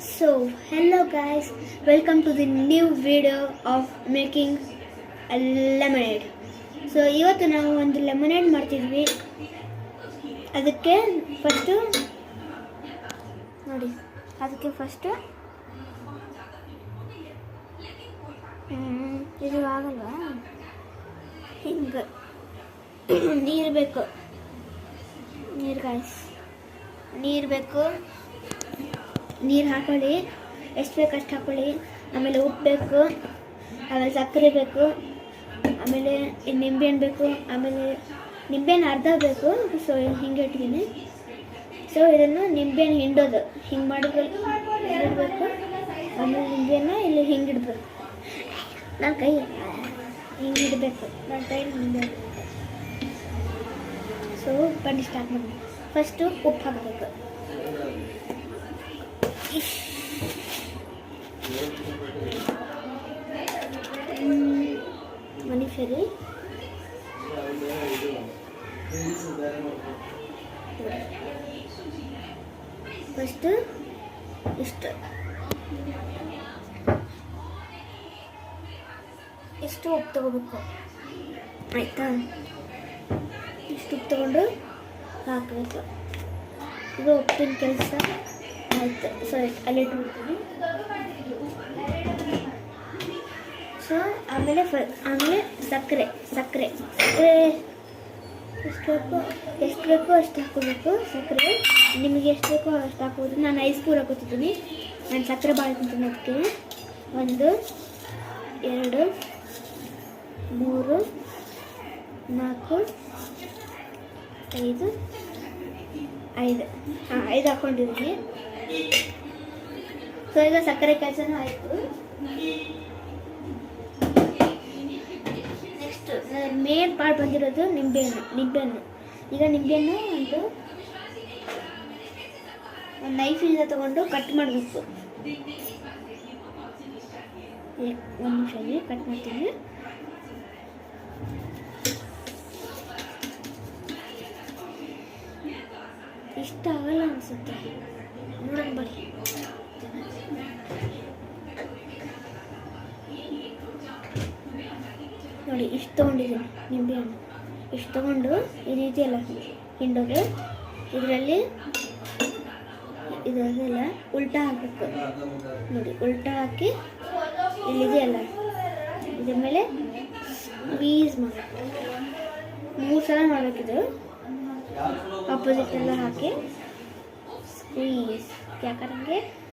So, hello guys, welcome to the new video of making a lemonade. So, ಇವತ್ತು ನಾವು ಒಂದು lemonade ಮಾಡ್ತಿದ್ವಿ. ಅದಕ್ಕೆ ಫಸ್ಟು ನೋಡಿ, ಇದು ಆಗಲ್ವಾ, ಹಿಂಗೆ ನೀರು ಬೇಕು, ನೀರು ಬೇಕು, ನೀರು ಹಾಕೊಳ್ಳಿ, ಎಷ್ಟು ಬೇಕು ಅಷ್ಟು ಹಾಕೊಳ್ಳಿ. ಆಮೇಲೆ ಉಪ್ಪು ಬೇಕು, ಆಮೇಲೆ ಸಕ್ಕರೆ ಬೇಕು, ಆಮೇಲೆ ನಿಂಬೆಹಣ್ಣು ಬೇಕು, ಆಮೇಲೆ ನಿಂಬೆಹಣ್ಣು ಅರ್ಧ ಬೇಕು. ಸೊ ಹಿಂಗೆ ಇಟ್ಟಿದ್ದೀನಿ. ಸೊ ಇದನ್ನು ನಿಂಬೆಹಣ್ಣು ಹಿಂಡೋದು ಹಿಂಗೆ ಮಾಡಿದ್ಬೇಕು. ಆಮೇಲೆ ನಿಂಬೆಹಣ್ಣು ಇಲ್ಲಿ ಹಿಂಗೆ ಇಡಬೇಕು. ನನ್ನ ಕೈ ಹಿಂಗೆ ಇಡಬೇಕು, ನನ್ನ ಕೈಲಿ ನಿಂಬೆಹಣ್ಣು. ಸೊ ಬನ್ನಿ ಸ್ಟಾರ್ಟ್ ಮಾಡಿ. ಫಸ್ಟು ಉಪ್ಪು ಹಾಕಬೇಕು. ಮನಿ ಸರಿ ಫಸ್ಟ್ ಇಷ್ಟು ಉಪ್ಪು ತಗೋಬೇಕು, ಆಯಿತಾ? ಇಷ್ಟು ಉಪ್ಪು ತಗೊಂಡು ಹಾಕಬೇಕು. ಇದು ಉಪ್ಪಿನ ಕೆಲಸ ಆಯಿತು. ಸೊ ಅಲ್ಲಿ ಇಟ್ಬಿಡ್ತೀನಿ. ಸೊ ಆಮೇಲೆ ಸಕ್ಕರೆ ಎಷ್ಟು ಬೇಕೋ ಅಷ್ಟು ಹಾಕೋಬೇಕು. ಸಕ್ಕರೆ ನಿಮಗೆ ಎಷ್ಟು ಬೇಕೋ ಅಷ್ಟು ಹಾಕೋದು. ನಾನು 5 ಸ್ಪೂನ್ ಹಾಕೋತಿದ್ದೀನಿ. ನಾನು ಸಕ್ಕರೆ ಭಾಳ ತಿಂತೀನಿ. ಅದಕ್ಕೆ 1 2 3 4 5 ಹಾಕ್ಕೊಂಡಿದ್ದೀನಿ. ಸೊ ಈಗ ಸಕ್ಕರೆ ಕೆಲಸನೂ ಆಯಿತು. ನೆಕ್ಸ್ಟ್ ಮೇನ್ ಪಾರ್ಟ್ ಬಂದಿರೋದು ನಿಂಬೆಹಣ್ಣು. ಈಗ ನಿಂಬೆಹಣ್ಣು ಒಂದು ನೈಫಿಂದ ತೊಗೊಂಡು ಕಟ್ ಮಾಡಬೇಕು. ಒಂದು ನಿಮಿಷ ಕಟ್ ಮಾಡ್ತೀನಿ. ಇಷ್ಟ ಆಗಲ್ಲ ಅನಿಸುತ್ತೆ, ನೋಡೋಣ ಬನ್ನಿ. ನೋಡಿ, ಇಷ್ಟು ತೊಗೊಂಡಿದ್ದೀನಿ ನಿಂಬೆಹಣ್ಣು. ಇಷ್ಟು ತೊಗೊಂಡು ಈ ರೀತಿ ಎಲ್ಲ ಹಿಂಡೋದು. ಇದರಲ್ಲಿ ಇದೆಲ್ಲ ಉಲ್ಟಾ ಹಾಕಬೇಕು. ನೋಡಿ, ಉಲ್ಟಾ ಹಾಕಿ ಇಲ್ಲಿದೆಯಲ್ಲ ಇದ್ರ ಮೇಲೆ ಸ್ಕ್ವೀಸ್ ಮಾಡಬೇಕು. 3 ಸಲ ಮಾಡಬೇಕಿದು. ಅಪೋಸಿಟ್ ಎಲ್ಲ ಹಾಕಿ ಸ್ಕ್ವೀಸ್. ಯಾಕಂದರೆ